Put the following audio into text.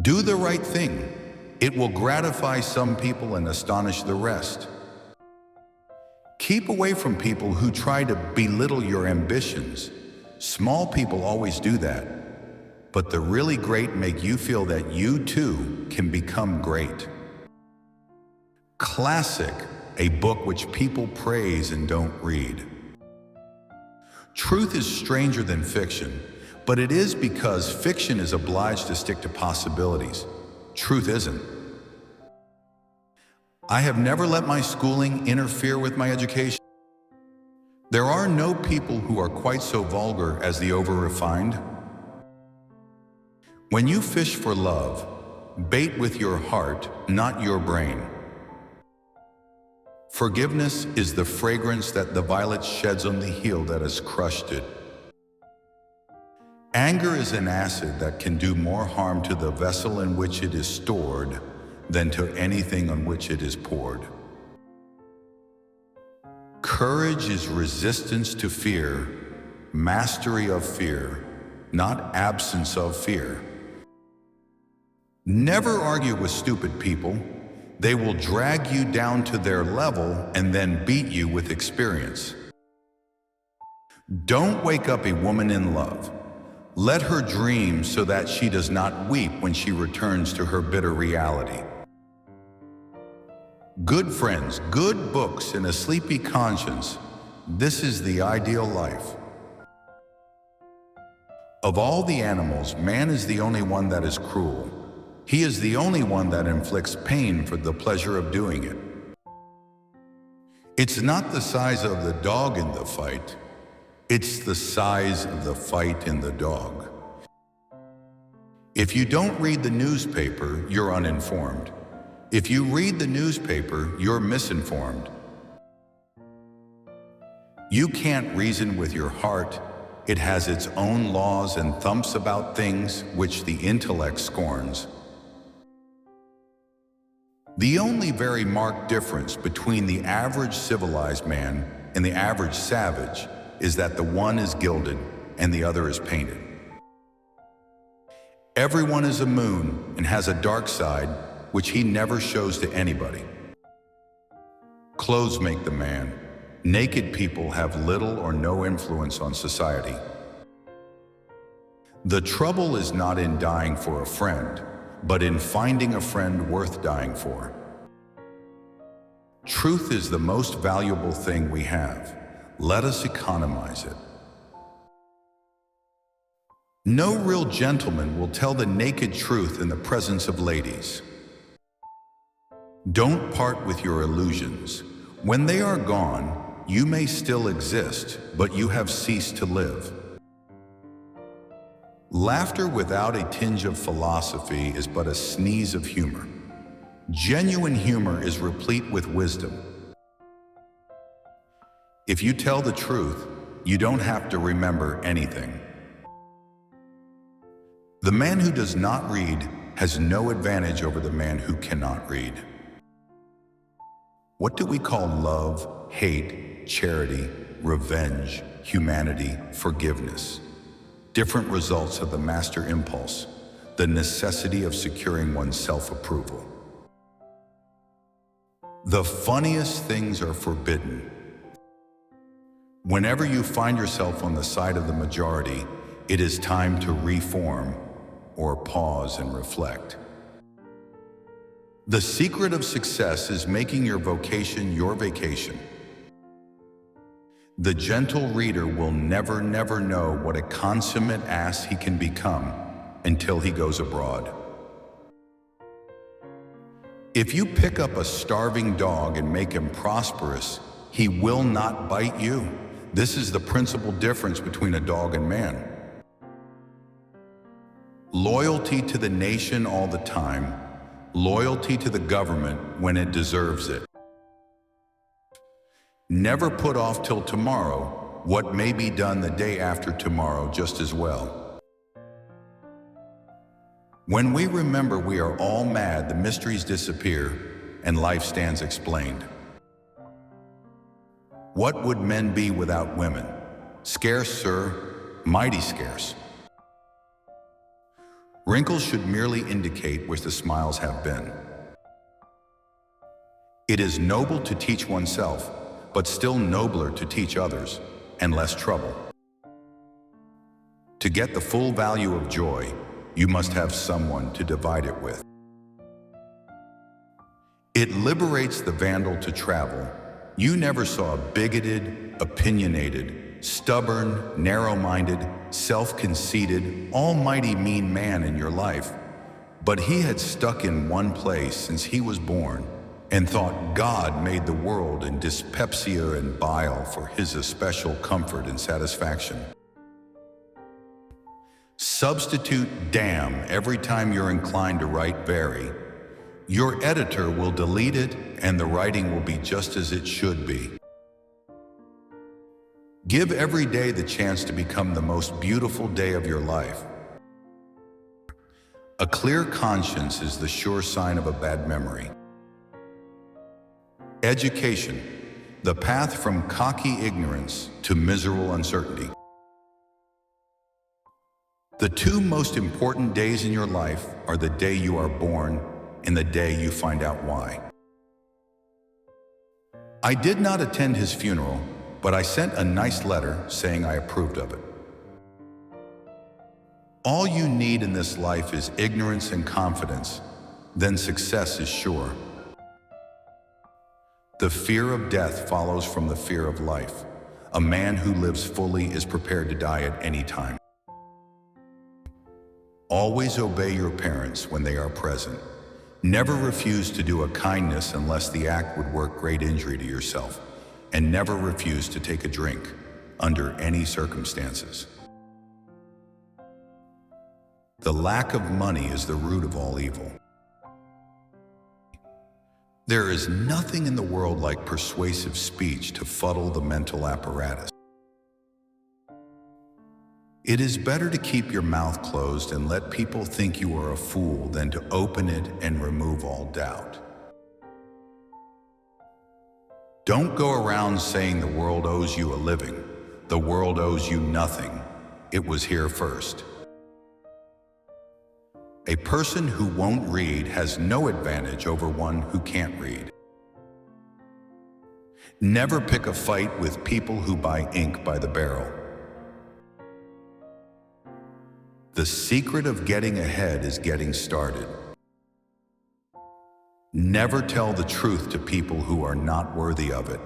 Do the right thing. It will gratify some people and astonish the rest. Keep away from people who try to belittle your ambitions. Small people always do that, but the really great make you feel that you too can become great. Classic, a book which people praise and don't read. Truth is stranger than fiction, but it is because fiction is obliged to stick to possibilities. Truth isn't. I have never let my schooling interfere with my education. There are no people who are quite so vulgar as the over-refined. When you fish for love, bait with your heart, not your brain. Forgiveness is the fragrance that the violet sheds on the heel that has crushed it. Anger is an acid that can do more harm to the vessel in which it is stored than to anything on which it is poured. Courage is resistance to fear, mastery of fear, not absence of fear. Never argue with stupid people. They will drag you down to their level and then beat you with experience. Don't wake up a woman in love. Let her dream so that she does not weep when she returns to her bitter reality. Good friends, good books, and a sleepy conscience. This is the ideal life. Of all the animals, man is the only one that is cruel. He is the only one that inflicts pain for the pleasure of doing it. It's not the size of the dog in the fight. It's the size of the fight in the dog. If you don't read the newspaper, you're uninformed. If you read the newspaper, you're misinformed. You can't reason with your heart. It has its own laws and thumps about things which the intellect scorns. The only very marked difference between the average civilized man and the average savage is that the one is gilded and the other is painted. Everyone is a moon and has a dark side which he never shows to anybody. Clothes make the man. Naked people have little or no influence on society. The trouble is not in dying for a friend, but in finding a friend worth dying for. Truth is the most valuable thing we have. Let us economize it. No real gentleman will tell the naked truth in the presence of ladies. Don't part with your illusions. When they are gone, you may still exist, but you have ceased to live. Laughter without a tinge of philosophy is but a sneeze of humor. Genuine humor is replete with wisdom. If you tell the truth, you don't have to remember anything. The man who does not read has no advantage over the man who cannot read. What do we call love, hate, charity, revenge, humanity, forgiveness? Different results of the master impulse, the necessity of securing one's self-approval. The funniest things are forbidden. Whenever you find yourself on the side of the majority, it is time to reform or pause and reflect. The secret of success is making your vocation your vacation. The gentle reader will never know what a consummate ass he can become until he goes abroad. If you pick up a starving dog and make him prosperous, he will not bite you. This is the principal difference between a dog and man. Loyalty to the nation all the time, loyalty to the government when it deserves it. Never put off till tomorrow what may be done the day after tomorrow just as well. When we remember we are all mad, the mysteries disappear and life stands explained. What would men be without women? Scarce, sir, mighty scarce. Wrinkles should merely indicate where the smiles have been. It is noble to teach oneself, but still nobler to teach others, and less trouble. To get the full value of joy, you must have someone to divide it with. It liberates the vandal to travel. You never saw a bigoted, opinionated, stubborn, narrow-minded, self-conceited, almighty mean man in your life, but he had stuck in one place since he was born and thought God made the world in dyspepsia and bile for his especial comfort and satisfaction. Substitute damn every time you're inclined to write very. Your editor will delete it and the writing will be just as it should be. Give every day the chance to become the most beautiful day of your life. A clear conscience is the sure sign of a bad memory. Education, the path from cocky ignorance to miserable uncertainty. The two most important days in your life are the day you are born and the day you find out why. I did not attend his funeral, but I sent a nice letter saying I approved of it. All you need in this life is ignorance and confidence, then success is sure. The fear of death follows from the fear of life. A man who lives fully is prepared to die at any time. Always obey your parents when they are present. Never refuse to do a kindness unless the act would work great injury to yourself. And never refuse to take a drink under any circumstances. The lack of money is the root of all evil. There is nothing in the world like persuasive speech to fuddle the mental apparatus. It is better to keep your mouth closed and let people think you are a fool than to open it and remove all doubt. Don't go around saying the world owes you a living. The world owes you nothing. It was here first. A person who won't read has no advantage over one who can't read. Never pick a fight with people who buy ink by the barrel. The secret of getting ahead is getting started. Never tell the truth to people who are not worthy of it.